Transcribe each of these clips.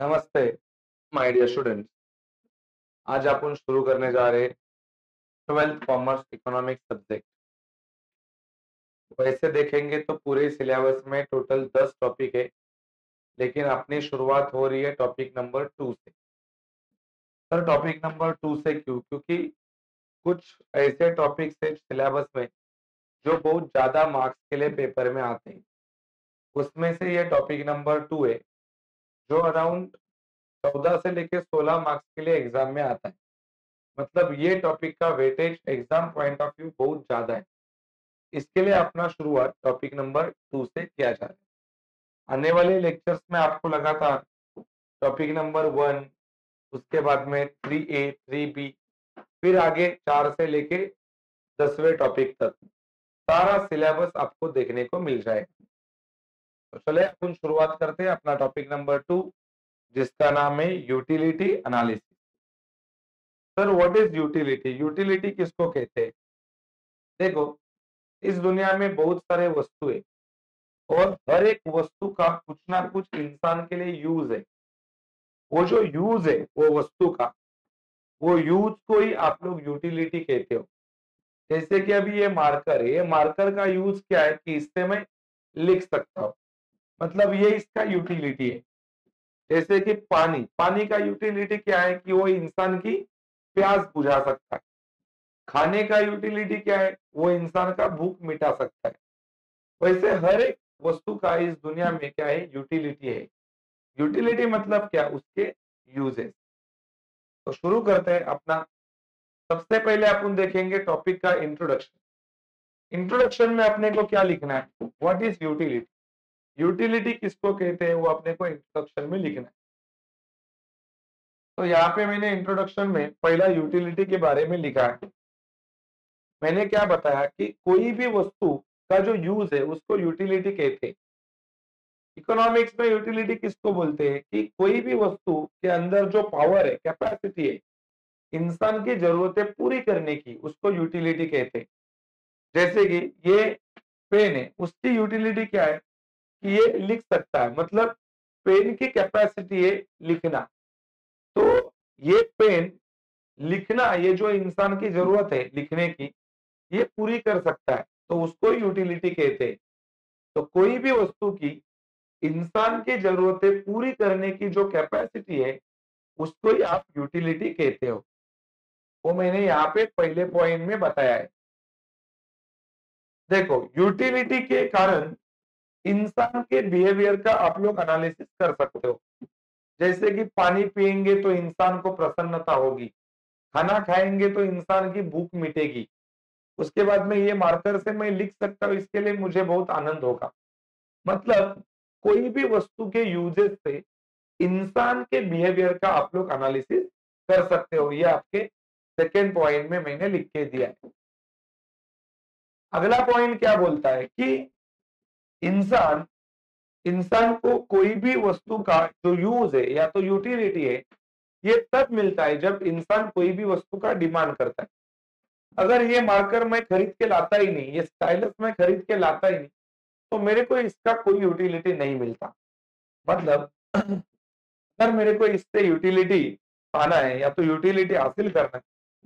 नमस्ते my dear students. आज आपण शुरू करने जा रहे 12th कॉमर्स इकोनॉमिक्स सब्जेक्ट। वैसे देखेंगे तो पूरे सिलेबस में टोटल 10 टॉपिक है, लेकिन अपनी शुरुआत हो रही है टॉपिक नंबर 2 से। सर टॉपिक नंबर 2 से क्यों? क्योंकि कुछ ऐसे टॉपिक्स है सिलेबस में जो बहुत ज्यादा मार्क्स के लिए पेपर में आते हैं। उसमें से ये टॉपिक नंबर 2 है जो अराउंड 14 से लेकर 16 मार्क्स के लिए एग्जाम में आता है। मतलब ये टॉपिक का weightage exam point of view बहुत ज्यादा है। इसके लिए अपना शुरुआत टॉपिक नंबर 2 से किया जा रहा है। आने वाले लेक्चर्स में आपको लगातार टॉपिक नंबर 1, उसके बाद में 3A, 3B, फिर आगे 4 से लेके 10वें टॉपिक तक सारा सिलेबस आपको देखने को मिल जाएगा। तो चले अपन शुरुआत करते हैं अपना टॉपिक नंबर 2, जिसका नाम है utility analysis. Sir what is utility? Utility किसको कहते हैं? देखो, इस दुनिया में बहुत सारे वस्तु है और हर एक वस्तु का कुछ ना कुछ इंसान के लिए यूज है। वो जो यूज है वो वस्तु का, वो यूज को ही आप लोग यूटिलिटी कहते हो। जैसे कि अभी ये मार्कर है, ये मार्कर का यूज क्या है कि इससे मैं लिख सकता हूँ। मतलब ये इसका यूटिलिटी है। जैसे कि पानी, पानी का यूटिलिटी क्या है कि वो इंसान की प्यास बुझा सकता है। खाने का यूटिलिटी क्या है? वो इंसान का भूख मिटा सकता है। वैसे हर एक वस्तु का इस दुनिया में क्या है? यूटिलिटी है। यूटिलिटी मतलब क्या? उसके यूजेस। तो शुरू करते हैं अपना। सबसे पहले अपन देखेंगे टॉपिक का इंट्रोडक्शन। इंट्रोडक्शन में अपने को क्या लिखना है? What is utility? यूटिलिटी किसको कहते हैं वो अपने को इंट्रोडक्शन में लिखना है। तो यहाँ पे मैंने इंट्रोडक्शन में पहला यूटिलिटी के बारे में लिखा है। मैंने क्या बताया कि कोई भी वस्तु का जो यूज है उसको यूटिलिटी कहते हैं। इकोनॉमिक्स में यूटिलिटी किसको बोलते हैं कि कोई भी वस्तु के अंदर जो पावर है, कैपेसिटी है इंसान की जरूरतें पूरी करने की, उसको यूटिलिटी कहते हैं। जैसे कि ये पेन है, उसकी यूटिलिटी क्या है कि ये लिख सकता है। मतलब पेन की कैपेसिटी है लिखना। तो ये पेन लिखना, ये जो इंसान की जरूरत है लिखने की, ये पूरी कर सकता है, तो उसको यूटिलिटी कहते हैं। तो कोई भी वस्तु की इंसान की जरूरतें पूरी करने की जो कैपेसिटी है उसको ही आप यूटिलिटी कहते हो। वो मैंने यहाँ पे पहले पॉइंट में बताया है। देखो, यूटिलिटी के कारण इंसान के बिहेवियर का आप लोग एनालिसिस कर सकते हो। जैसे कि पानी पिएंगे तो इंसान को प्रसन्नता होगी, खाना खाएंगे तो इंसान की भूख मिटेगी। उसके बाद में ये मार्कर से मैं लिख सकता हूँ, इसके लिए मुझे बहुत आनंद होगा। मतलब कोई भी वस्तु के यूजेस से इंसान के बिहेवियर का आप लोग एनालिसिस कर सकते हो। ये आपके सेकेंड पॉइंट में मैंने लिख के दिया है। अगला पॉइंट क्या बोलता है कि इंसान इंसान को कोई भी वस्तु का जो यूज है या तो यूटिलिटी है, ये तब मिलता है जब इंसान कोई भी वस्तु का डिमांड करता है। अगर ये मार्कर मैं खरीद के लाता ही नहीं, ये स्टाइलस मैं खरीद के लाता ही नहीं, तो मेरे को इसका कोई यूटिलिटी नहीं मिलता। मतलब अगर मेरे को इससे यूटिलिटी पाना है या तो यूटिलिटी हासिल करना है,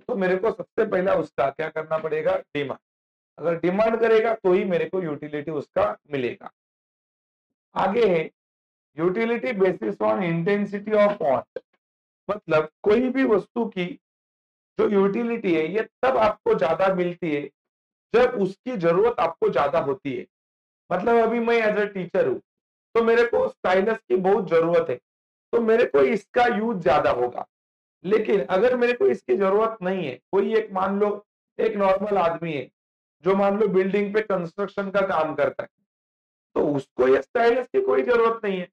तो मेरे को सबसे पहला उसका क्या करना पड़ेगा? डिमांड। अगर डिमांड करेगा तो ही मेरे को यूटिलिटी उसका मिलेगा। आगे है utility basis on intensity of want. मतलब कोई भी वस्तु की जो यूटिलिटी है ये तब आपको ज्यादा मिलती है जब उसकी जरूरत आपको ज्यादा होती है। मतलब अभी मैं एज अ टीचर हूं, तो मेरे को स्टाइलस की बहुत जरूरत है, तो मेरे को इसका यूज ज्यादा होगा। लेकिन अगर मेरे को इसकी जरूरत नहीं है, कोई एक मान लो एक नॉर्मल आदमी है जो मान लो बिल्डिंग पे कंस्ट्रक्शन का काम करता है, तो उसको ये स्टाइलस की कोई जरूरत नहीं है।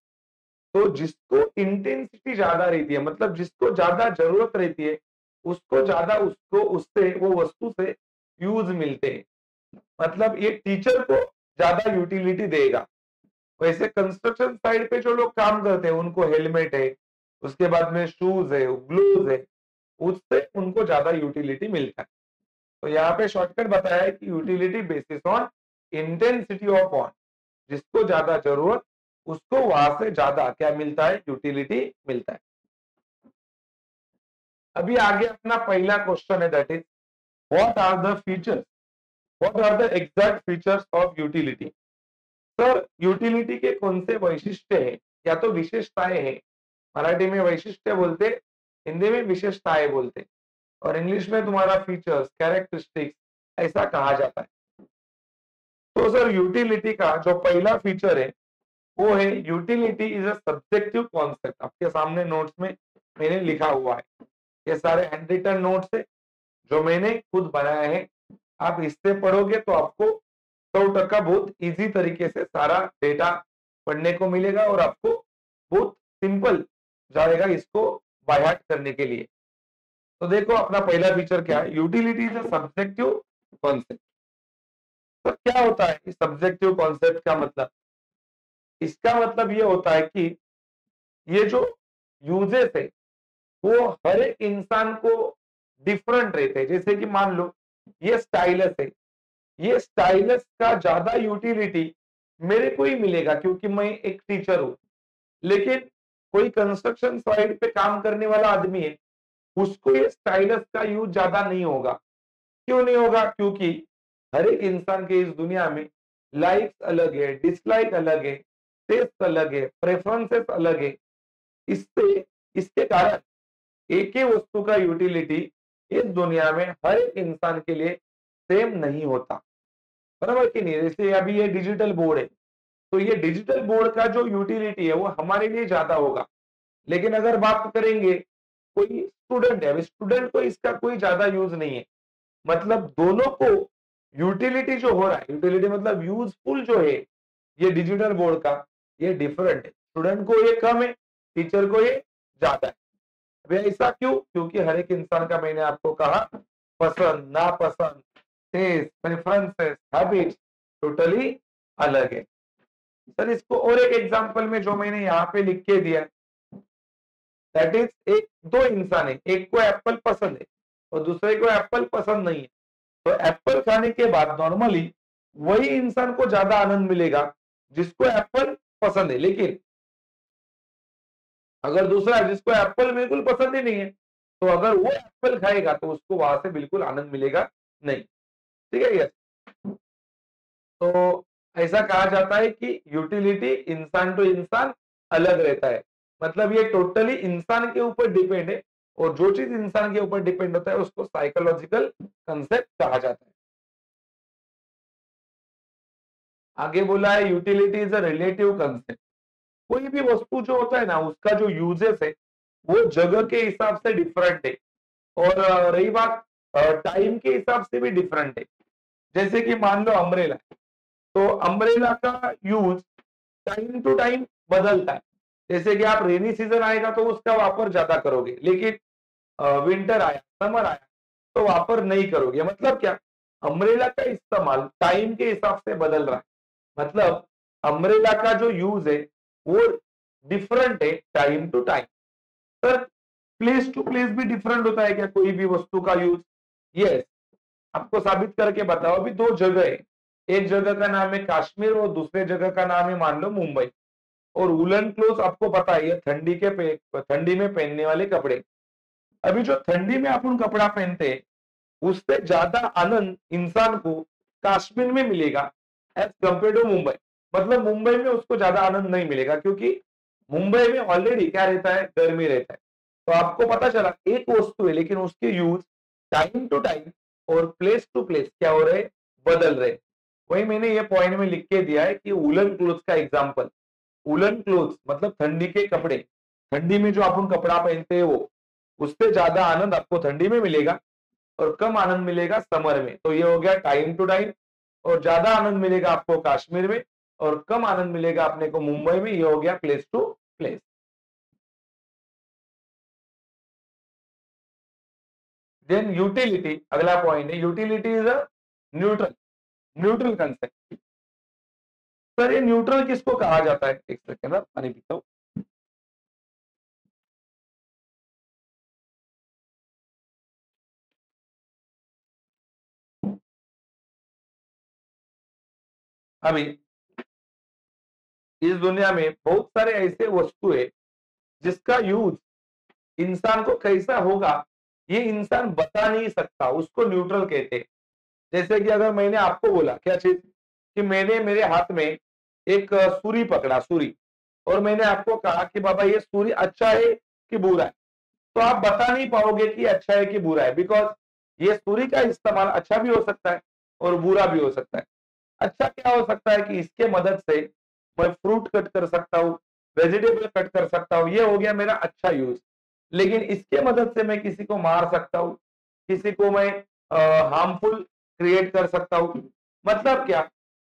तो जिसको इंटेंसिटी ज्यादा रहती है, मतलब जिसको ज्यादा जरूरत रहती है, उसको ज्यादा उसको उससे वो वस्तु से यूज मिलते हैं। मतलब ये टीचर को ज्यादा यूटिलिटी देगा। वैसे कंस्ट्रक्शन साइड पे जो लोग काम करते हैं उनको हेलमेट है, उसके बाद में शूज है, ग्लूज है, उससे उनको ज्यादा यूटिलिटी मिलता है। तो यहाँ पे शॉर्टकट बताया है कि utility basis on intensity of want. जिसको ज्यादा जरूरत उसको वहां से ज्यादा क्या मिलता है, यूटिलिटी मिलता है। अभी आगे अपना पहला क्वेश्चन है, that is what are the features, what are the exact features of utility. Sir utility के कौन से वैशिष्ट्य है या तो विशेषताएं हैं, मराठी में वैशिष्ट्य बोलते, हिंदी में विशेषताएं बोलते, और इंग्लिश में तुम्हारा फीचर्स, कैरेक्टरिस्टिक्स ऐसा कहा जाता है। तो सर यूटिलिटी का जो पहला फीचर है वो है utility is a subjective concept. आपके सामने नोट्स में मैंने लिखा हुआ है, ये सारे हैंड रिटन नोट्स है जो मैंने खुद बनाया है। आप इससे पढ़ोगे तो आपको 100% बहुत इजी तरीके से सारा डेटा पढ़ने को मिलेगा और आपको बहुत सिंपल जाएगा इसको बायहार्ट करने के लिए। तो देखो अपना पहला फीचर क्या है, utility is a subjective concept. तो क्या होता है इस सब्जेक्टिव कॉन्सेप्ट का मतलब, इसका मतलब ये होता है कि ये जो यूजेस है वो हर एक इंसान को डिफरेंट रहते हैं। जैसे कि मान लो ये स्टाइलस है, ये स्टाइलस का ज्यादा यूटिलिटी मेरे को ही मिलेगा क्योंकि मैं एक टीचर हूं, लेकिन कोई कंस्ट्रक्शन साइट पे काम करने वाला आदमी है, उसको ये स्टाइलस का यूज ज्यादा नहीं होगा। क्यों नहीं होगा, क्योंकि हर एक इंसान के इस दुनिया में लाइक्स अलग है, डिसलाइक अलग है, टेस्ट अलग है, प्रेफरेंसेस अलग है। इससे इसके कारण एक ही वस्तु का यूटिलिटी इस दुनिया में हर एक इंसान के लिए सेम नहीं होता, बराबर कि नहीं। जैसे अभी ये डिजिटल बोर्ड है, तो ये डिजिटल बोर्ड का जो यूटिलिटी है वो हमारे लिए ज्यादा होगा। लेकिन अगर बात करेंगे कोई स्टूडेंट है, अभी स्टूडेंट को इसका कोई ज्यादा यूज नहीं है। मतलब दोनों को यूटिलिटी जो हो रहा है, यूटिलिटी मतलब यूजफुल जो है ये डिजिटल बोर्ड का, ये डिफरेंट है। स्टूडेंट को ये कम है, टीचर को ये ज्यादा है। अभी ऐसा क्यों, क्योंकि हर एक इंसान का मैंने आपको कहा पसंद, नापसंद, टेस्ट, प्रेफरेंसेस, हैबिट्स टोटली अलग है। सर इसको और एक एग्जांपल में जो मैंने यहाँ पे लिख के दिया, दैट इज एक दो इंसान है, एक को एप्पल पसंद है और दूसरे को एप्पल पसंद नहीं है। तो एप्पल खाने के बाद नॉर्मली वही इंसान को ज्यादा आनंद मिलेगा जिसको एप्पल पसंद है। लेकिन अगर दूसरा है जिसको एप्पल बिल्कुल पसंद ही नहीं है, तो अगर वो एप्पल खाएगा तो उसको वहां से बिल्कुल आनंद मिलेगा नहीं। ठीक है, यस। तो ऐसा कहा जाता है कि यूटिलिटी इंसान टू इंसान अलग रहता है। मतलब ये टोटली इंसान के ऊपर डिपेंड है, और जो चीज इंसान के ऊपर डिपेंड होता है उसको साइकोलॉजिकल कंसेप्ट कहा जाता है। आगे बोला है utility is a relative concept. कोई भी वस्तु जो होता है ना उसका जो यूजेस है वो जगह के हिसाब से डिफरेंट है, और रही बात टाइम के हिसाब से भी डिफरेंट है। जैसे कि मान लो अम्ब्रेला, तो अम्ब्रेला का यूज टाइम टू टाइम बदलता है। जैसे कि आप रेनी सीजन आएगा तो उसका वापर ज्यादा करोगे, लेकिन विंटर आया, समर आया तो वापर नहीं करोगे। मतलब क्या, अम्ब्रेला का इस्तेमाल टाइम के हिसाब से बदल रहा है। मतलब अम्ब्रेला का जो यूज है वो डिफरेंट है time to time. Sir place to place भी डिफरेंट होता है क्या कोई भी वस्तु का यूज? यस, आपको साबित करके बताओ। अभी दो जगह है, एक जगह का नाम है कश्मीर और दूसरे जगह का नाम है मान लो मुंबई। और वुलन क्लोथ आपको पता है ये ठंडी में पहनने वाले कपड़े। अभी जो ठंडी में अपन कपड़ा पहनते हैं उससे ज्यादा आनंद इंसान को कश्मीर में मिलेगा एज कंपेयर टू मुंबई। मतलब मुंबई में उसको ज्यादा आनंद नहीं मिलेगा क्योंकि मुंबई में ऑलरेडी क्या रहता है, गर्मी रहता है। तो आपको पता चला एक वस्तु है लेकिन उसके यूज टाइम टू टाइम और प्लेस टू प्लेस क्या हो रहे, बदल रहे। वही मैंने ये पॉइंट में लिख के दिया है कि वुलन क्लोथ का एग्जाम्पल, वुलन क्लोथ मतलब ठंडी के कपड़े, ठंडी में जो अपन कपड़ा पहनते हैं वो, उससे ज्यादा आनंद आपको ठंडी में मिलेगा और कम आनंद मिलेगा समर में। तो ये हो गया टाइम टू टाइम, और ज्यादा आनंद मिलेगा आपको कश्मीर में और कम आनंद मिलेगा अपने को मुंबई में। ये हो गया place to place. Then utility, अगला पॉइंट है utility is a neutral, neutral concept. Sir ये न्यूट्रल किसको कहा जाता है, एक सेकेंड पानी पीता हूं। अभी इस दुनिया में बहुत सारे ऐसे वस्तु है जिसका यूज इंसान को कैसा होगा ये इंसान बता नहीं सकता, उसको न्यूट्रल कहते हैं। जैसे कि अगर मैंने आपको बोला क्या चीज कि मैंने मेरे हाथ में एक सुरी पकड़ा, सुरी, और मैंने आपको कहा कि बाबा ये सुरी अच्छा है कि बुरा है, तो आप बता नहीं पाओगे कि अच्छा है कि बुरा है, बिकॉज ये सुरी का इस्तेमाल अच्छा भी हो सकता है और बुरा भी हो सकता है। अच्छा क्या हो सकता है कि इसके मदद से मैं फ्रूट कट कर सकता हूँ, वेजिटेबल कट कर सकता हूँ, ये हो गया मेरा अच्छा यूज। लेकिन इसके मदद से मैं किसी को मार सकता हूँ, किसी को मैं हार्मफुल क्रिएट कर सकता हूँ। मतलब क्या,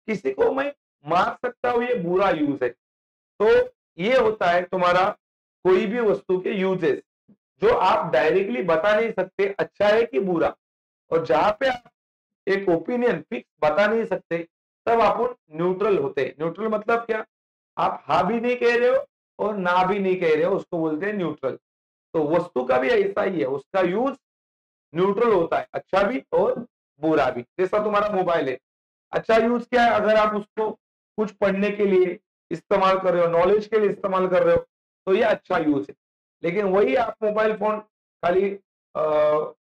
किसी को मैं मार सकता हूँ, ये बुरा यूज है। तो ये होता है तुम्हारा कोई भी वस्तु के यूजेस जो आप डायरेक्टली बता नहीं सकते अच्छा है कि बुरा। और जहां पे आप एक ओपिनियन फिक्स बता नहीं सकते तब आप न्यूट्रल होते हैं। न्यूट्रल मतलब क्या, आप हाँ भी नहीं कह रहे हो और ना भी नहीं कह रहे हो, उसको बोलते हैं न्यूट्रल। तो वस्तु का भी ऐसा ही है, उसका यूज न्यूट्रल होता है, अच्छा भी और बुरा भी। जैसा तुम्हारा मोबाइल है, अच्छा यूज क्या है, अगर आप उसको कुछ पढ़ने के लिए इस्तेमाल कर रहे हो, नॉलेज के लिए इस्तेमाल कर रहे हो, तो ये अच्छा यूज है। लेकिन वही आप मोबाइल फोन खाली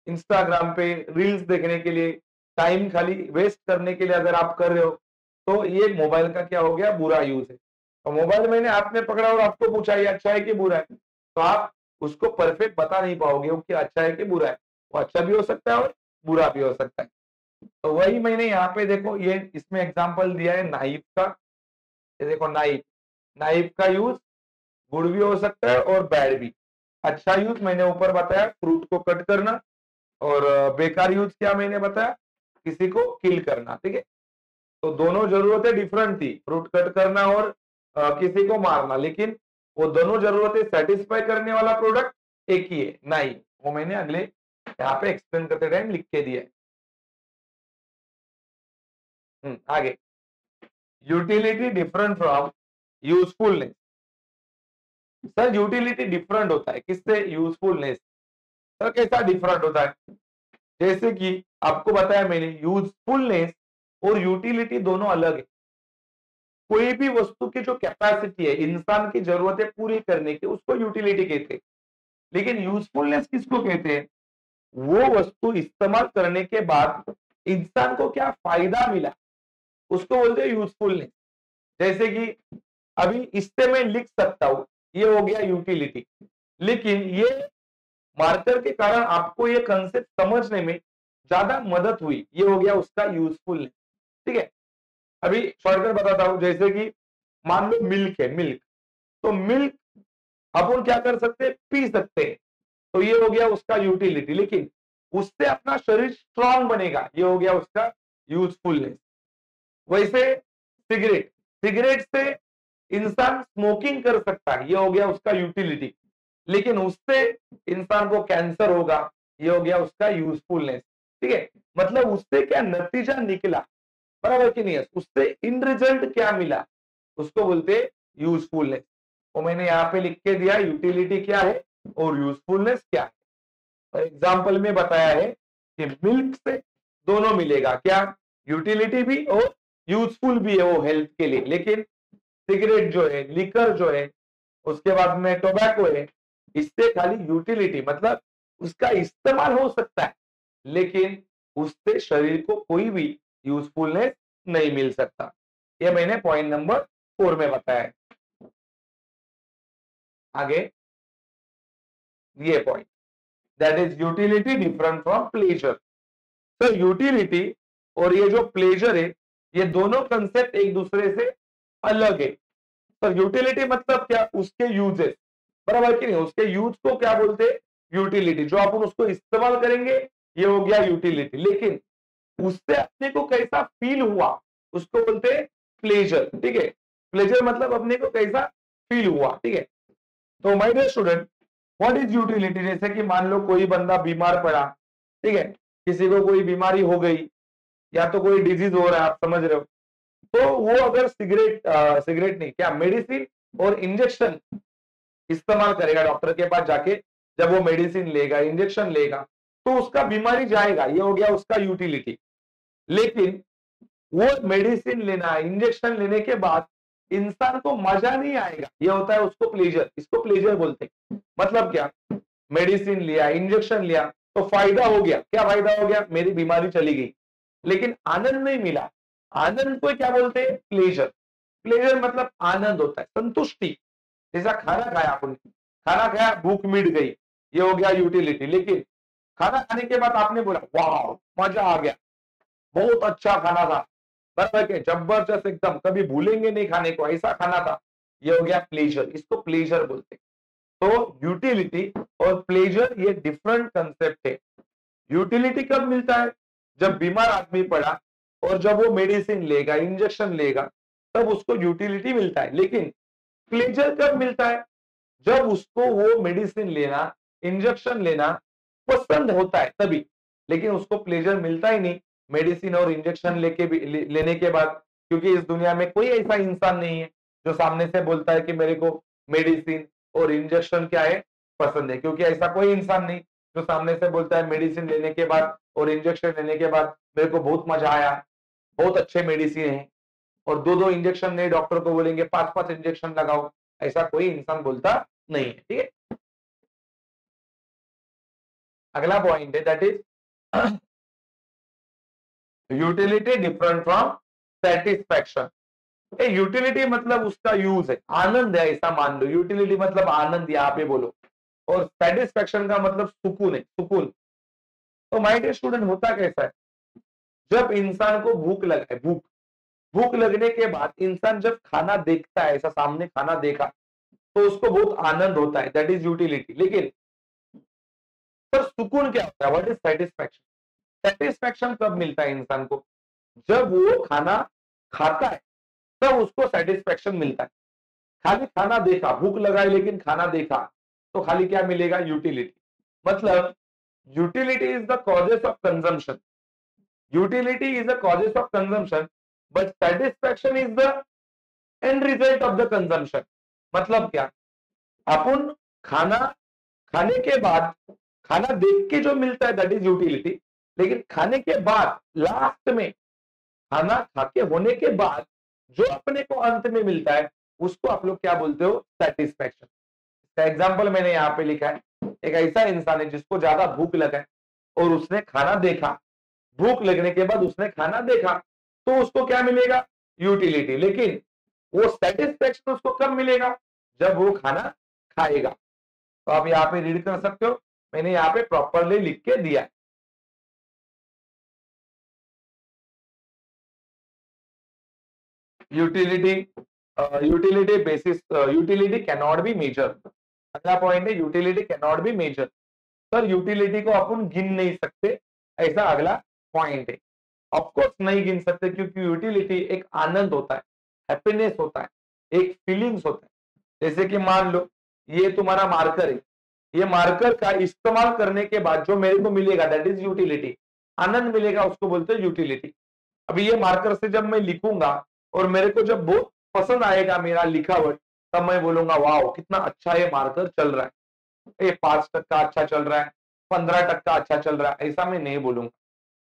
इंस्टाग्राम पे रील्स देखने के लिए, टाइम खाली वेस्ट करने के लिए अगर आप कर रहे हो, तो ये मोबाइल का क्या हो गया, बुरा यूज है। तो मोबाइल मैंने हाथ में पकड़ा और आपको पूछा ये अच्छा है कि बुरा है, तो आप उसको परफेक्ट बता नहीं पाओगे वो कि अच्छा है कि बुरा है। वो अच्छा भी हो सकता है और बुरा भी हो सकता है। तो वही मैंने यहाँ पे देखो ये इसमें एग्जांपल दिया है नाइफ का। ये देखो नाइफ, नाइफ का यूज गुड भी हो सकता है और बैड भी। अच्छा यूज मैंने ऊपर बताया फ्रूट को कट करना, और बेकार यूज क्या मैंने बताया, किसी को किल करना। ठीक है, तो दोनों जरूरतें डिफरेंट थी, फ्रूट कट करना और किसी को मारना, लेकिन वो दोनों जरूरतें सेटिस्फाई करने वाला प्रोडक्ट एक ही है, नाइफ। वो मैंने अगले यहाँ पे एक्सप्लेन करते टाइम लिख के दिया है। आगे, utility different from usefulness. Sir utility different होता है किससे, यूजफुलनेस। सर कैसा डिफरेंट होता है, जैसे कि आपको बताया मैंने यूजफुलनेस और यूटिलिटी दोनों अलग है। कोई भी वस्तु की जो कैपेसिटी है इंसान की जरूरतें पूरी करने की, उसको यूटिलिटी कहते हैं। लेकिन यूजफुलनेस किसको कहते हैं, वो वस्तु इस्तेमाल करने के बाद इंसान को क्या फायदा मिला, उसको बोलते हैं यूजफुलनेस। जैसे कि अभी इससे मैं लिख सकता हूं, ये हो गया यूटिलिटी। लेकिन ये मार्कर के कारण आपको ये कंसेप्ट समझने में ज्यादा मदद हुई, ये हो गया उसका यूजफुलनेस। ठीक है, अभी शॉर्टकट बताता हूं। जैसे कि मान लो मिल्क है, मिल्क, तो मिल्क अपन क्या कर सकते हैं, पी सकते हैं, तो ये हो गया उसका यूटिलिटी। लेकिन उससे अपना शरीर स्ट्रांग बनेगा, ये हो गया उसका यूजफुलनेस। वैसे सिगरेट, सिगरेट से इंसान स्मोकिंग कर सकता है, ये हो गया उसका यूटिलिटी। लेकिन उससे इंसान को कैंसर होगा, ये हो गया उसका यूजफुलनेस। ठीक है, मतलब उससे क्या नतीजा निकला, बराबर कि नहीं है, उससे इन रिजल्ट क्या मिला, उसको बोलते हैं यूजफुलनेस। वो मैंने यहाँ पे लिख के दिया यूटिलिटी क्या है और यूजफुलनेस क्या है। और एग्जाम्पल में बताया है कि मिल्क से दोनों मिलेगा, क्या, यूटिलिटी भी और यूजफुल भी है वो हेल्थ के लिए। लेकिन सिगरेट जो है, लिकर जो है, उसके बाद में टोबैको है, इससे खाली यूटिलिटी मतलब उसका इस्तेमाल हो सकता है, लेकिन उससे शरीर को कोई भी यूजफुलनेस नहीं मिल सकता। ये मैंने पॉइंट नंबर 4 में बताया है। आगे ये point, that is utility different from pleasure. तो यूटिलिटी और ये जो प्लेजर है, ये दोनों कंसेप्ट एक दूसरे से अलग है। तो यूटिलिटी मतलब क्या, उसके यूजेस, बराबर कि नहीं, उसके यूज को क्या बोलते हैं, यूटिलिटी। जो अपन उसको इस्तेमाल करेंगे ये हो गया यूटिलिटी। लेकिन उससे अपने को कैसा फील हुआ, उसको बोलते हैं प्लेजर। ठीक है, प्लेजर मतलब अपने को कैसा फील हुआ। ठीक है, तो my dear student, what is utility. जैसे कि मान लो कोई बंदा बीमार पड़ा, ठीक है, किसी को कोई बीमारी हो गई या तो कोई डिजीज हो रहा है, आप समझ रहे हो, तो वो अगर सिगरेट सिगरेट नहीं क्या, मेडिसिन और इंजेक्शन इस्तेमाल करेगा डॉक्टर के पास जाके, जब वो मेडिसिन लेगा, इंजेक्शन लेगा, तो उसका बीमारी जाएगा, ये हो गया उसका यूटिलिटी। लेकिन वो मेडिसिन लेना, इंजेक्शन लेने के बाद इंसान को मजा नहीं आएगा, ये होता है उसको प्लेजर, इसको प्लेजर बोलते हैं। मतलब क्या, मेडिसिन लिया, इंजेक्शन लिया तो फायदा हो गया, क्या फायदा हो गया, मेरी बीमारी चली गई, लेकिन आनंद नहीं मिला। आनंद को क्या बोलते हैं, प्लेजर। प्लेजर मतलब आनंद होता है, संतुष्टि। जैसा खाना खाया आपने, खाना खाया, भूख मिट गई, ये हो गया यूटिलिटी। लेकिन खाना खाने के बाद आपने बोला वाह मजा आ गया, बहुत अच्छा खाना था, बराबर के जबरदस्त एकदम, कभी भूलेंगे नहीं खाने को, ऐसा खाना था, ये हो गया प्लेजर, इसको प्लेजर बोलते हैं। तो यूटिलिटी और प्लेजर ये डिफरेंट कंसेप्ट है। यूटिलिटी कब मिलता है, जब बीमार आदमी पड़ा और जब वो मेडिसिन लेगा, इंजेक्शन लेगा, तब उसको यूटिलिटी मिलता है। लेकिन प्लेजर कब मिलता है, जब उसको वो मेडिसिन लेना, इंजेक्शन लेना पसंद होता है तभी। लेकिन उसको प्लेजर मिलता ही नहीं मेडिसिन और इंजेक्शन लेने के बाद, क्योंकि इस दुनिया में कोई ऐसा इंसान नहीं है जो सामने से बोलता है कि मेरे को मेडिसिन और इंजेक्शन क्या है, पसंद है। क्योंकि ऐसा कोई इंसान नहीं जो सामने से बोलता है मेडिसिन लेने के बाद और इंजेक्शन लेने के बाद मेरे को बहुत मजा आया, बहुत अच्छे मेडिसिन है, और 2-2 इंजेक्शन नहीं, डॉक्टर को बोलेंगे 5-5 इंजेक्शन लगाओ, ऐसा कोई इंसान बोलता नहीं है। ठीक है, अगला पॉइंट है that is utility different from satisfaction. Utility मतलब उसका यूज है, आनंद है, ऐसा मान लो। यूटिलिटी मतलब आनंद, यहाँ पे बोलो। और सेटिस्फैक्शन का मतलब सुकून है, सुकून। तो माय डियर स्टूडेंट, होता कैसा है, जब इंसान को भूख लगा है, भूख लगने के बाद इंसान जब खाना देखता है, ऐसा सामने खाना देखा, तो उसको बहुत आनंद होता है, दैट इज यूटिलिटी। लेकिन पर सुकून क्या होता है, व्हाट इज सेटिस्फैक्शन। सेटिस्फैक्शन कब मिलता है इंसान को, जब वो खाना खाता है, तब उसको सेटिस्फैक्शन मिलता है। खाली खाना देखा, भूख लगा है लेकिन खाना देखा, तो खाली क्या मिलेगा, यूटिलिटी। मतलब utility is the causes of consumption, utility is the causes of consumption, but satisfaction is the end result of the consumption. मतलब क्या, अपन खाना खाने के बाद, खाना देख के जो मिलता है दैट इज यूटिलिटी, लेकिन खाने के बाद लास्ट में, खाना खा के होने के बाद जो अपने को अंत में मिलता है, उसको आप लोग क्या बोलते हो, सेटिस्फैक्शन। इसका एग्जांपल मैंने यहाँ पे लिखा है। एक ऐसा इंसान है जिसको ज्यादा भूख लगा है और उसने खाना देखा, भूख लगने के बाद उसने खाना देखा, तो उसको क्या मिलेगा, यूटिलिटी। लेकिन वो सेटिस्फैक्शन उसको कब मिलेगा, जब वो खाना खाएगा। तो आप यहाँ पे रीड कर सकते हो, मैंने यहाँ पे प्रॉपरली लिख के दिया है। Utility, utility basis, utility can not be measure. अगला पॉइंट है utility can not be measure. Sir utility को अपन गिन नहीं सकते, ऐसा अगला पॉइंट है। ऑफकोर्स नहीं गिन सकते, क्योंकि यूटिलिटी एक आनंद होता है, हैप्पीनेस होता है, एक फीलिंग्स होता है। जैसे कि मान लो ये तुम्हारा मार्कर है, ये मार्कर का इस्तेमाल करने के बाद जो मेरे को मिलेगा दैट इज यूटिलिटी, आनंद मिलेगा, उसको बोलते हैं यूटिलिटी। अभी ये मार्कर से जब मैं लिखूंगा और मेरे को जब बहुत पसंद आएगा मेरा लिखावट, तब मैं बोलूंगा वाह कितना अच्छा ये मार्कर चल रहा है, ये 5% अच्छा चल रहा है, 15% अच्छा चल रहा है, ऐसा मैं नहीं बोलूंगा।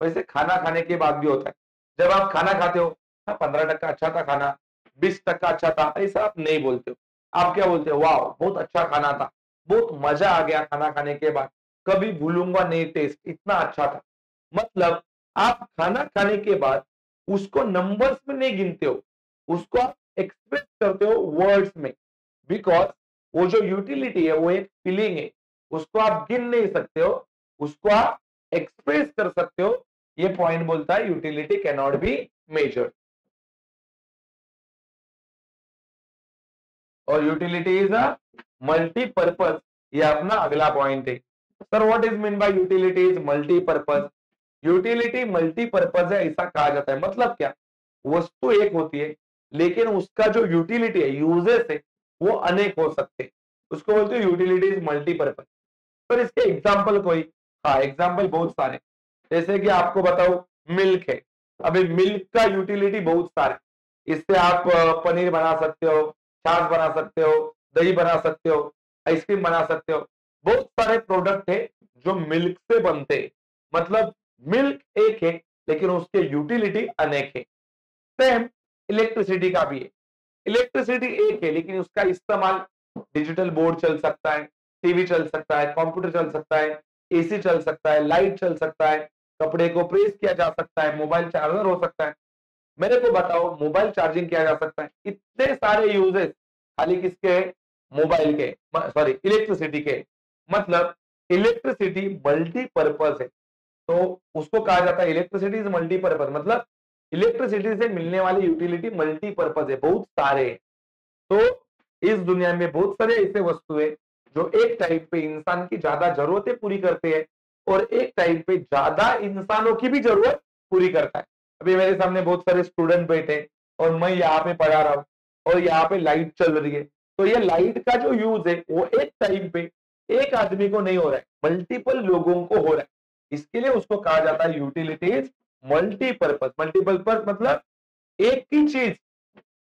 वैसे खाना खाने के बाद भी होता है, जब आप खाना खाते हो, हाँ 15% अच्छा था खाना, 20% अच्छा था, ऐसा आप नहीं बोलते हो। आप क्या बोलते हो, वाह बहुत अच्छा खाना था, बहुत मजा आ गया खाना खाने के बाद, कभी भूलूंगा नहीं टेस्ट, इतना अच्छा था। मतलब आप खाना खाने के बाद उसको नंबर्स में नहीं गिनते हो, उसको आप एक्सप्रेस करते हो वर्ड्स में। बिकॉज वो जो यूटिलिटी है वो एक फीलिंग है, उसको आप गिन नहीं सकते हो, उसको आप एक्सप्रेस कर सकते हो। ये पॉइंट बोलता है utility can not be measured. और यूटिलिटी इज अ मल्टीपर्पज, ये अपना अगला पॉइंट है। Sir what is mean by utility is multipurpose. Utility multipurpose है ऐसा कहा जाता है। मतलब क्या, वस्तु एक होती है लेकिन उसका जो यूटिलिटी है, यूजेस है, वो अनेक हो सकते हैं, उसको बोलते हैं यूटिलिटी इज मल्टीपर्पज। पर इसके एग्जाम्पल कोई, हाँ एग्जाम्पल बहुत सारे, जैसे कि आपको बताओ मिल्क है। अभी मिल्क का यूटिलिटी बहुत सारे, इससे आप पनीर बना सकते हो, छाछ बना सकते हो, दही बना सकते हो, आइसक्रीम बना सकते हो, बहुत सारे प्रोडक्ट है जो मिल्क से बनते हैं। मतलब मिल्क एक है लेकिन उसके यूटिलिटी अनेक है। सेम इलेक्ट्रिसिटी का भी है। इलेक्ट्रिसिटी एक है, लेकिन उसका इस्तेमाल डिजिटल बोर्ड चल सकता है, टीवी चल सकता है, कंप्यूटर चल सकता है, एसी चल सकता है, लाइट चल सकता है, कपड़े को प्रेस किया जा सकता है, मोबाइल चार्जर हो सकता है। मेरे को बताओ मोबाइल चार्जिंग किया जा सकता है, इतने सारे यूजेस खाली किसके, मोबाइल के, सॉरी इलेक्ट्रिसिटी के। मतलब इलेक्ट्रिसिटी मल्टीपर्पज है, तो उसको कहा जाता है इलेक्ट्रिसिटी इज मल्टीपर्पज। मतलब इलेक्ट्रिसिटी से मिलने वाली यूटिलिटी मल्टीपर्पज है, बहुत सारे हैं। तो इस दुनिया में बहुत सारे ऐसे वस्तु है जो एक टाइम पे इंसान की ज्यादा जरूरतें पूरी करते हैं और एक टाइम पे ज्यादा इंसानों की भी जरूरत पूरी करता है। अभी मेरे सामने बहुत सारे स्टूडेंट बैठे हैं और मैं यहाँ पे पढ़ा रहा हूँ और यहाँ पे लाइट चल रही है, तो ये लाइट का जो यूज है वो एक टाइम पे एक आदमी को नहीं हो रहा है, मल्टीपल लोगों को हो रहा है। इसके लिए उसको कहा जाता है यूटिलिटीज मल्टीपर्पज। मल्टीपर्पज मतलब एक ही चीज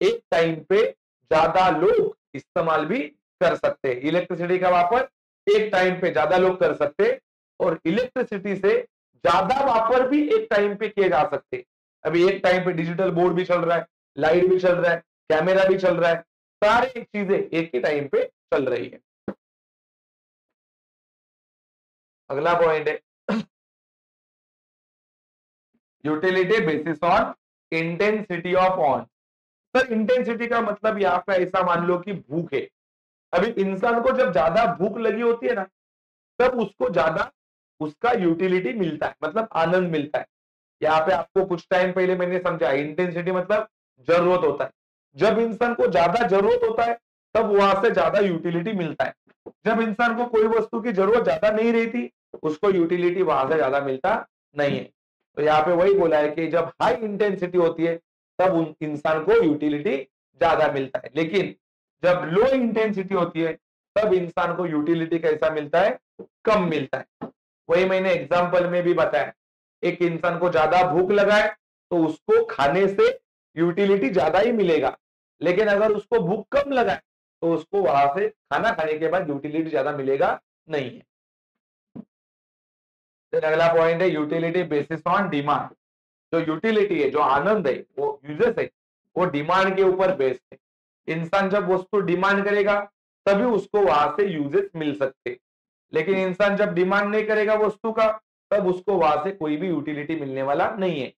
एक टाइम पे ज्यादा लोग इस्तेमाल भी कर सकते हैं। इलेक्ट्रिसिटी का वापर एक टाइम पे ज्यादा लोग कर सकते हैं और इलेक्ट्रिसिटी से ज्यादा वापर भी एक टाइम पे किए जा सकते हैं। अभी एक टाइम पे डिजिटल बोर्ड भी चल रहा है, लाइट भी चल रहा है, कैमरा भी चल रहा है, सारी चीजें एक ही टाइम पे चल रही है। अगला पॉइंट है utility basis on intensity of on. Sir intensity का मतलब यहाँ पे ऐसा मान लो कि भूख है। अभी इंसान को जब ज्यादा भूख लगी होती है ना, तब उसको ज्यादा उसका यूटिलिटी मिलता है, मतलब आनंद मिलता है। यहाँ पे आपको कुछ टाइम पहले मैंने समझा इंटेंसिटी मतलब जरूरत होता है। जब इंसान को ज्यादा जरूरत होता है तब वहां से ज्यादा यूटिलिटी मिलता है। जब इंसान को कोई वस्तु की जरूरत ज्यादा नहीं रहती उसको यूटिलिटी वहां से ज्यादा मिलता नहीं है। तो यहाँ पे वही बोला है कि जब हाई इंटेंसिटी होती है तब उन इंसान को यूटिलिटी ज्यादा मिलता है, लेकिन जब लो इंटेंसिटी होती है तब इंसान को यूटिलिटी कैसा मिलता है, कम मिलता है। वही मैंने एग्जाम्पल में भी बताया, एक इंसान को ज्यादा भूख लगा है तो उसको खाने से यूटिलिटी ज्यादा ही मिलेगा, लेकिन अगर उसको भूख कम लगा है तो उसको वहां से खाना खाने के बाद यूटिलिटी ज्यादा मिलेगा नहीं है। फिर अगला पॉइंट है यूटिलिटी बेसिस ऑन डिमांड। जो यूटिलिटी है, जो आनंद है, वो यूजेस है, वो डिमांड के ऊपर बेस्ड है। इंसान जब वस्तु डिमांड करेगा तभी उसको वहां से यूजेस मिल सकते, लेकिन इंसान जब डिमांड नहीं करेगा वस्तु का तब उसको वहां से कोई भी यूटिलिटी मिलने वाला नहीं है।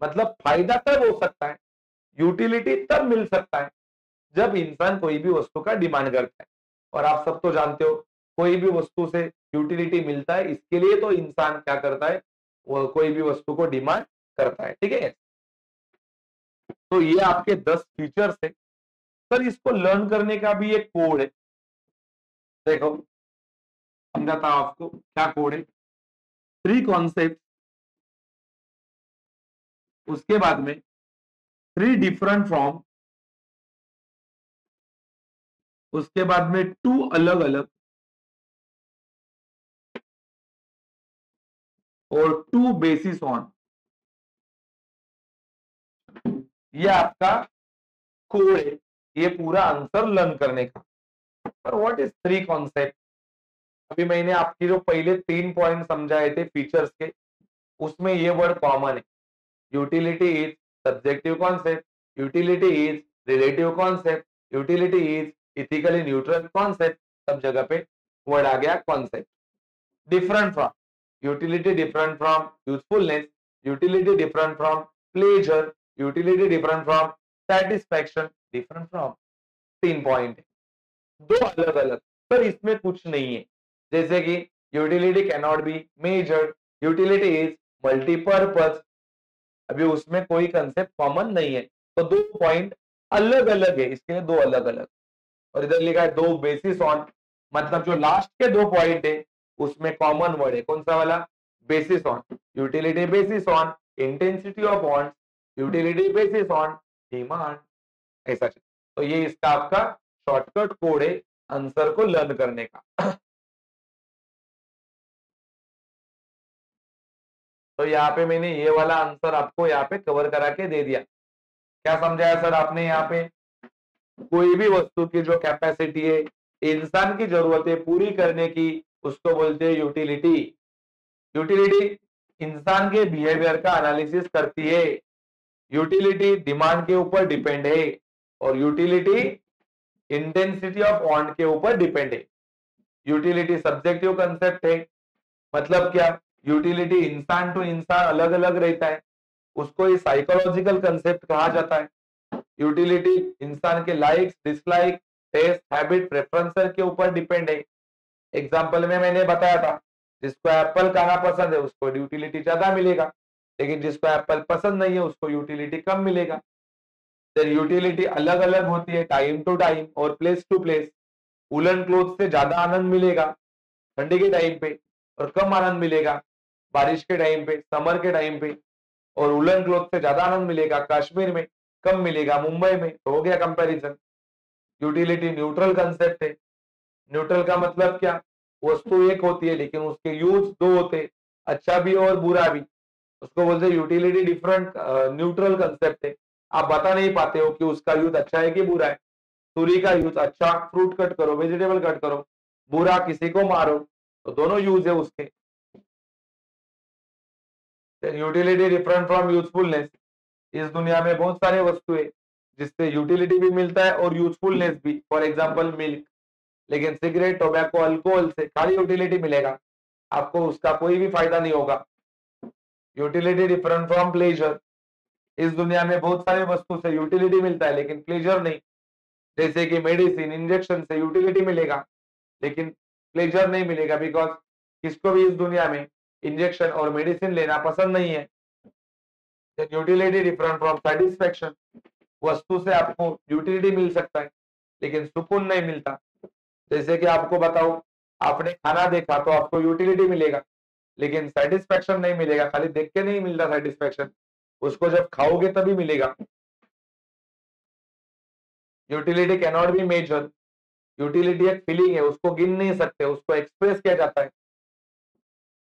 मतलब फायदा तब हो सकता है, यूटिलिटी तब मिल सकता है जब इंसान कोई भी वस्तु का डिमांड करता है। और आप सब तो जानते हो कोई भी वस्तु से यूटिलिटी मिलता है, इसके लिए तो इंसान क्या करता है, वो कोई भी वस्तु को डिमांड करता है। ठीक है, तो ये आपके 10 फीचर्स है। सर इसको लर्न करने का भी एक कोड है, देखो समझाता हूं आपको क्या कोड है। 3 कॉन्सेप्ट, उसके बाद में 3 डिफरेंट फॉर्म, उसके बाद में 2 अलग अलग और 2 बेसिस ऑन। ये आपका कोड है, ये पूरा आंसर लर्न करने का। पर व्हाट इज 3 कॉन्सेप्ट? अभी मैंने आपकी जो पहले 3 पॉइंट समझाए थे फीचर्स के, उसमें ये वर्ड कॉमन है। Utility is subjective concept, utility is relative concept, utility is ethically neutral concept. सब जगह पे वर्ड आ गया concept. Different from, utility different from usefulness, utility different from pleasure, utility different from satisfaction, different from. 3 point है, 2 अलग अलग। पर इसमें कुछ नहीं है, जैसे कि utility can not be measured, utility is multipurpose. अभी उसमें कोई कंसेप्ट कॉमन नहीं है, तो 2 पॉइंट अलग अलग है, इसके लिए 2 अलग अलग। और इधर लिखा है 2 बेसिस ऑन, मतलब जो लास्ट के 2 पॉइंट है उसमें कॉमन वर्ड है, कौन सा वाला, basis on. Utility basis on intensity of bond, utility basis on demand, ऐसा। तो ये इसका आपका शॉर्टकट कोड है आंसर को लर्न करने का। तो यहाँ पे मैंने ये वाला आंसर आपको यहाँ पे कवर करा के दे दिया। क्या समझाया सर आपने? यहाँ पे कोई भी वस्तु की जो कैपेसिटी है इंसान की जरूरतें पूरी करने की, उसको बोलते हैं यूटिलिटी। यूटिलिटी इंसान के बिहेवियर का एनालिसिस करती है, यूटिलिटी डिमांड के ऊपर डिपेंड है, और यूटिलिटी इंटेंसिटी ऑफ वांट के ऊपर डिपेंड है। यूटिलिटी सब्जेक्टिव कंसेप्ट है, मतलब क्या, यूटिलिटी इंसान टू इंसान अलग अलग रहता है, उसको ये साइकोलॉजिकल कंसेप्ट कहा जाता है। यूटिलिटी इंसान के likes dislike taste habit preference के ऊपर डिपेंड है। एग्जाम्पल में मैंने बताया था, जिसको एप्पल खाना पसंद है उसको यूटिलिटी ज्यादा मिलेगा, लेकिन जिसको एप्पल पसंद नहीं है उसको यूटिलिटी कम मिलेगा। देन यूटिलिटी अलग अलग होती है टाइम टू टाइम और place to place. Woollen cloth से ज्यादा आनंद मिलेगा ठंडी के टाइम पे, और कम आनंद मिलेगा बारिश के टाइम पे, समर के टाइम पे। और वुलन क्लोथ से ज्यादा आनंद मिलेगा कश्मीर में, कम मिलेगा मुंबई में। तो हो गया कंपैरिजन। यूटिलिटी न्यूट्रल कंसेप्ट है। न्यूट्रल का मतलब क्या, वस्तु एक होती है लेकिन उसके यूज दो होते हैं, अच्छा भी और बुरा भी, उसको बोलते हैं यूटिलिटी डिफरेंट न्यूट्रल कंसेप्ट है। आप बता नहीं पाते हो कि उसका यूज अच्छा है कि बुरा है। छुरी का यूज अच्छा फ्रूट कट करो, वेजिटेबल कट करो, बुरा किसी को मारो, तो दोनों यूज है उसके। Utility different from usefulness. इस दुनिया में बहुत सारे वस्तु है जिससे यूटिलिटी भी मिलता है और यूजफुलनेस भी, फॉर एग्जाम्पल मिल्क। लेकिन सिगरेट टोबैको अल्कोहल से खाली यूटिलिटी मिलेगा, आपको उसका कोई भी फायदा नहीं होगा। Utility different from pleasure. इस दुनिया में बहुत सारे वस्तु से यूटिलिटी मिलता है लेकिन प्लेजर नहीं। जैसे कि मेडिसिन इंजेक्शन से यूटिलिटी मिलेगा लेकिन प्लेजर नहीं मिलेगा, बिकॉज किसको भी इस दुनिया में इंजेक्शन और मेडिसिन लेना पसंद नहीं है। Utility different from satisfaction. वस्तु से आपको यूटिलिटी मिल सकता है लेकिन सुकून नहीं मिलता। जैसे कि आपको बताओ, आपने खाना देखा तो आपको यूटिलिटी मिलेगा लेकिन सेटिस्फेक्शन नहीं मिलेगा, खाली देख के नहीं मिलता सेटिस्फेक्शन, उसको जब खाओगे तभी मिलेगा। Utility can not be measure. Utility एक फीलिंग है, उसको गिन नहीं सकते, उसको एक्सप्रेस किया जाता है।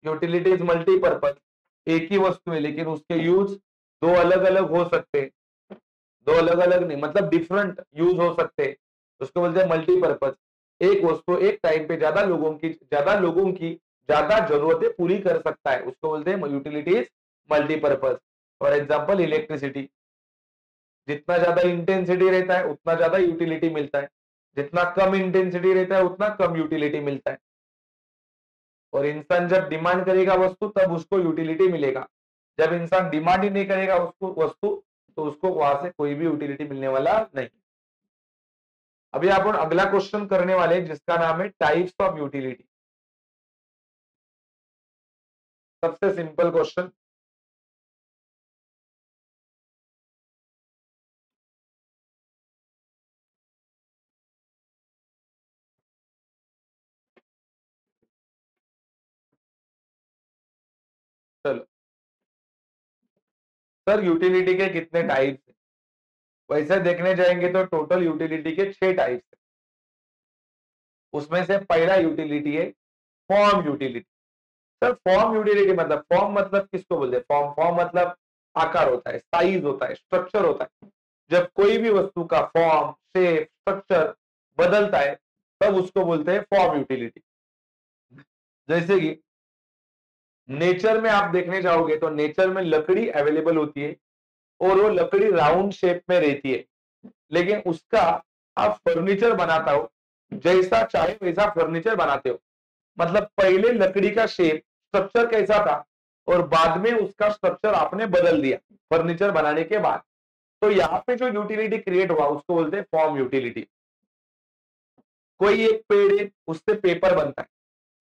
Utility is multipurpose. एक ही वस्तु है लेकिन उसके यूज दो अलग अलग हो सकते हैं, दो अलग अलग नहीं मतलब डिफरेंट यूज हो सकते हैं, उसको बोलते हैं मल्टीपर्पज। एक वस्तु एक टाइम पे ज्यादा लोगों की ज्यादा जरूरतें पूरी कर सकता है, उसको बोलते हैं utility is multipurpose. For example electricity, जितना ज्यादा इंटेंसिटी रहता है उतना ज्यादा यूटिलिटी मिलता है, जितना कम इंटेंसिटी रहता है उतना कम यूटिलिटी मिलता है। और इंसान जब डिमांड करेगा वस्तु तब उसको यूटिलिटी मिलेगा, जब इंसान डिमांड ही नहीं करेगा उसको वस्तु, तो उसको वहां से कोई भी यूटिलिटी मिलने वाला नहीं। अभी अपन अगला क्वेश्चन करने वाले हैं जिसका नाम है टाइप्स ऑफ यूटिलिटी। सबसे सिंपल क्वेश्चन। चलो सर, यूटिलिटी के कितने टाइप्स हैं? वैसे देखने जाएंगे तो टोटल यूटिलिटी के 6 टाइप्स हैं। उसमें से पहला यूटिलिटी है form utility. Sir form utility मतलब, फॉर्म मतलब किसको बोलते हैं? फॉर्म फॉर्म मतलब आकार होता है, साइज होता है, स्ट्रक्चर होता है। जब कोई भी वस्तु का फॉर्म शेप स्ट्रक्चर बदलता है तब उसको बोलते हैं फॉर्म यूटिलिटी। जैसे कि नेचर में आप देखने जाओगे तो नेचर में लकड़ी अवेलेबल होती है और वो लकड़ी राउंड शेप में रहती है, लेकिन उसका आप फर्नीचर बनाता हो, जैसा चाहे वैसा फर्नीचर बनाते हो। मतलब पहले लकड़ी का शेप स्ट्रक्चर कैसा था और बाद में उसका स्ट्रक्चर आपने बदल दिया फर्नीचर बनाने के बाद, तो यहाँ पे जो यूटिलिटी क्रिएट हुआ उसको बोलते हैं फॉर्म यूटिलिटी। कोई एक पेड़ है उससे पेपर बनता है,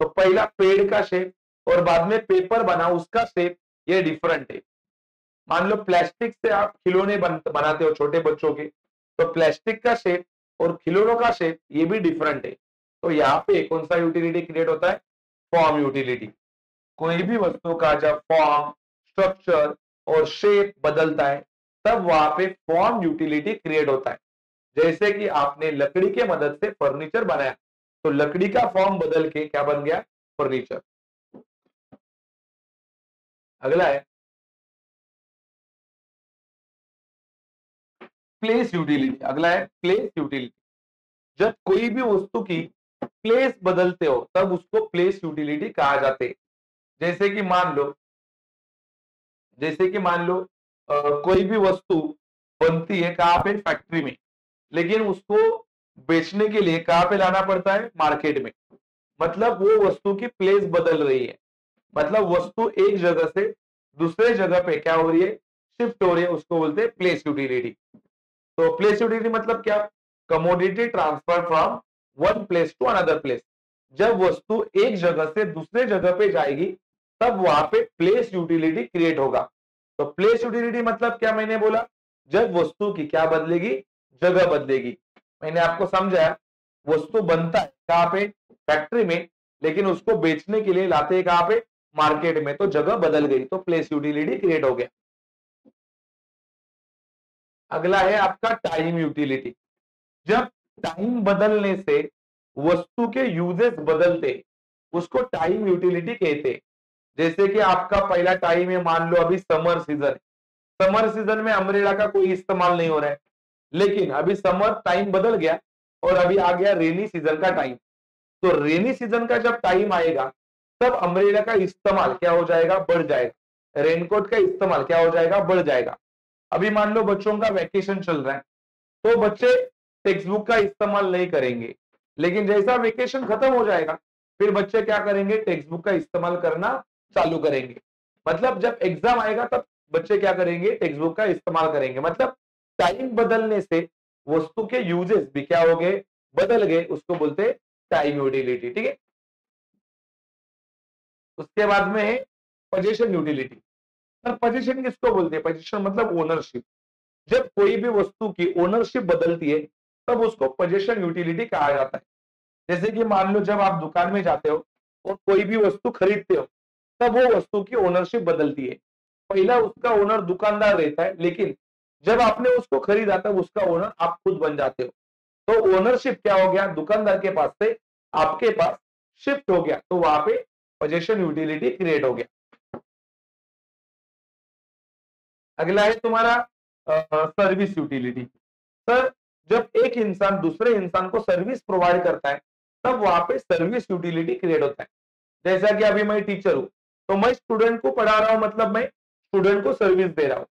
तो पहला पेड़ का शेप और बाद में पेपर बना उसका शेप, ये डिफरेंट है। मान लो प्लास्टिक से आप खिलौने बनाते हो छोटे बच्चों के, तो प्लास्टिक का शेप और खिलौनों का शेप ये भी डिफरेंट है। तो यहाँ पे कौन सा यूटिलिटी क्रिएट होता है? Form utility. कोई भी वस्तु का जब फॉर्म स्ट्रक्चर और शेप बदलता है तब वहां पे फॉर्म यूटिलिटी क्रिएट होता है। जैसे कि आपने लकड़ी के मदद से फर्नीचर बनाया, तो लकड़ी का फॉर्म बदल के क्या बन गया? फर्नीचर। अगला है प्लेस यूटिलिटी। अगला है प्लेस यूटिलिटी। जब कोई भी वस्तु की प्लेस बदलते हो तब उसको प्लेस यूटिलिटी कहा जाते हैं। जैसे कि मान लो, जैसे कि मान लो कोई भी वस्तु बनती है कहाँ पे? फैक्ट्री में। लेकिन उसको बेचने के लिए कहां पे लाना पड़ता है? मार्केट में। मतलब वो वस्तु की प्लेस बदल रही है, मतलब वस्तु एक जगह से दूसरे जगह पे क्या हो रही है? शिफ्ट हो रही है, उसको बोलते हैं प्लेस यूटिलिटी। तो प्लेस यूटिलिटी मतलब क्या? Commodity transfer from one place to another place. जब वस्तु एक जगह से दूसरे जगह पे जाएगी तब वहां पे प्लेस यूटिलिटी क्रिएट होगा। तो प्लेस यूटिलिटी मतलब क्या? मैंने बोला जब वस्तु की क्या बदलेगी? जगह बदलेगी। मैंने आपको समझाया वस्तु बनता है कहां पे? फैक्ट्री में, लेकिन उसको बेचने के लिए लाते हैं कहां पे? मार्केट में। तो जगह बदल गई, तो प्लेस यूटिलिटी क्रिएट हो गया। अगला है आपका टाइम यूटिलिटी। जब टाइम बदलने से वस्तु के यूजेस बदलते, उसको टाइम यूटिलिटी कहते हैं। जैसे कि आपका पहला टाइम है, मान लो अभी समर सीजन। समर सीजन में अम्ब्रेला का कोई इस्तेमाल नहीं हो रहा है, लेकिन अभी समर टाइम बदल गया और अभी आ गया रेनी सीजन का टाइम। तो रेनी सीजन का जब टाइम आएगा तब अम्ब्रेला का इस्तेमाल क्या हो जाएगा? बढ़ जाएगा। रेनकोट का इस्तेमाल क्या हो जाएगा? बढ़ जाएगा। अभी मान लो बच्चों का वैकेशन चल रहा है, तो बच्चे टेक्स्ट बुक का इस्तेमाल नहीं करेंगे, लेकिन जैसा वेकेशन खत्म हो जाएगा फिर बच्चे क्या करेंगे? टेक्स्ट बुक का इस्तेमाल करना चालू करेंगे। मतलब जब एग्जाम आएगा तब बच्चे क्या करेंगे? टेक्स्ट बुक का इस्तेमाल करेंगे। मतलब टाइम बदलने से वस्तु के यूजेस भी क्या हो गए? बदल गए। उसको बोलते हैं टाइम यूटिलिटी। ठीक है। उसके बाद में है पोजीशन यूटिलिटी। सर पोजीशन किसको बोलते हैं? पोजीशन मतलब ओनरशिप। जब कोई भी वस्तु की ओनरशिप बदलती है तब उसको पोजीशन यूटिलिटी कहा जाता है। जैसे कि मान लो जब आप दुकान में जाते हो और कोई भी वस्तु खरीदते हो तब वो वस्तु की ओनरशिप बदलती है। पहला उसका ओनर दुकानदार रहता है, लेकिन जब आपने उसको खरीदा तब उसका ओनर आप खुद बन जाते हो। तो ओनरशिप क्या हो गया? दुकानदार के पास से आपके पास शिफ्ट हो गया, तो वहां पे पोजीशन यूटिलिटी क्रिएट हो गया। अगला है तुम्हारा सर्विस यूटिलिटी। सर जब एक इंसान दूसरे इंसान को सर्विस प्रोवाइड करता है तब वहां पे सर्विस यूटिलिटी क्रिएट होता है। जैसा कि अभी मैं टीचर हूं, तो मैं स्टूडेंट को पढ़ा रहा हूं, मतलब मैं स्टूडेंट को सर्विस दे रहा हूं।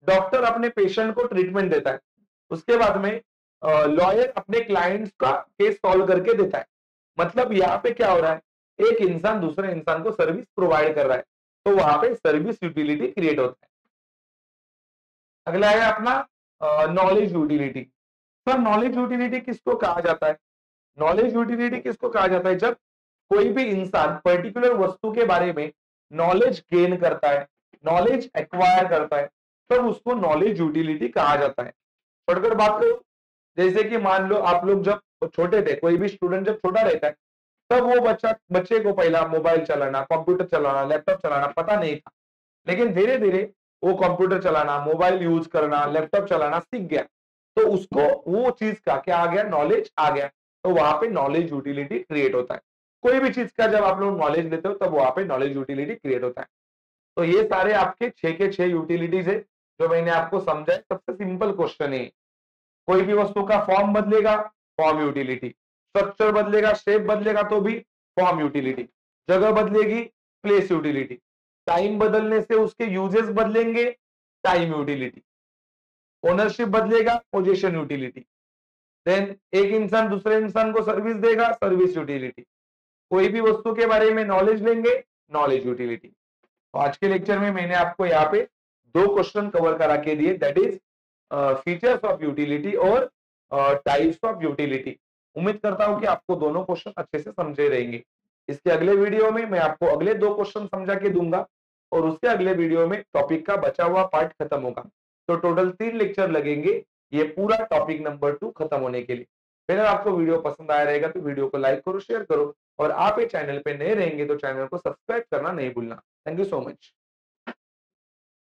डॉक्टर अपने पेशेंट को ट्रीटमेंट देता है। उसके बाद में लॉयर अपने क्लाइंट्स का केस सॉल्व करके देता है। मतलब यहाँ पे क्या हो रहा है? एक इंसान दूसरे इंसान को सर्विस प्रोवाइड कर रहा है, तो वहां पे सर्विस यूटिलिटी क्रिएट होता है। अगला है अपना knowledge utility. Sir knowledge utility किसको कहा जाता है? नॉलेज यूटिलिटी किसको कहा जाता है? जब कोई भी इंसान पर्टिकुलर वस्तु के बारे में नॉलेज गेन करता है, नॉलेज एक्वायर करता है, तब उसको नॉलेज यूटिलिटी कहा जाता है। छोड़कर बात करो, जैसे कि मान लो आप लोग जब छोटे थे, कोई भी स्टूडेंट जब छोटा रहता है तब वो बच्चे को पहला मोबाइल चलाना, कंप्यूटर चलाना, लैपटॉप चलाना पता नहीं था, लेकिन धीरे धीरे वो कंप्यूटर चलाना, मोबाइल यूज करना, लैपटॉप चलाना सीख गया। तो उसको वो चीज का क्या आ गया? नॉलेज आ गया। तो वहां पे नॉलेज यूटिलिटी क्रिएट होता है। कोई भी चीज का जब आप लोग नॉलेज लेते हो तब वहां पे नॉलेज यूटिलिटी क्रिएट होता है। तो ये सारे आपके 6 के 6 यूटिलिटीज है जो मैंने आपको समझाए। सबसे सिंपल क्वेश्चन है, कोई भी वस्तु का फॉर्म बदलेगा, फॉर्म यूटिलिटी। स्ट्रक्चर बदलेगा, शेप बदलेगा तो भी फॉर्म यूटिलिटी। जगह बदलेगी, प्लेस यूटिलिटी। टाइम बदलने से उसके यूजेस बदलेंगे, टाइम यूटिलिटी। ओनरशिप बदलेगा, पोजीशन यूटिलिटी। देन एक इंसान दूसरे इंसान को सर्विस देगा, सर्विस यूटिलिटी। कोई भी वस्तु के बारे में नॉलेज लेंगे, नॉलेज यूटिलिटी। तो आज के लेक्चर में मैंने आपको यहाँ पे 2 क्वेश्चन कवर करा के दिए, that is features of utility और टाइप्स ऑफ यूटिलिटी। उम्मीद करता हूं कि आपको दोनों क्वेश्चन अच्छे से समझे रहेंगे। इसके अगले वीडियो में मैं आपको अगले 2 क्वेश्चन समझा के दूंगा और उसके अगले वीडियो में टॉपिक का बचा हुआ पार्ट खत्म होगा। तो टोटल 3 लेक्चर लगेंगे ये पूरा टॉपिक नंबर 2 खत्म होने के लिए। अगर आपको वीडियो पसंद आया रहेगा तो वीडियो को लाइक करो, शेयर करो और आप ये चैनल पे नए रहेंगे तो चैनल को सब्सक्राइब करना नहीं भूलना। Thank you so much.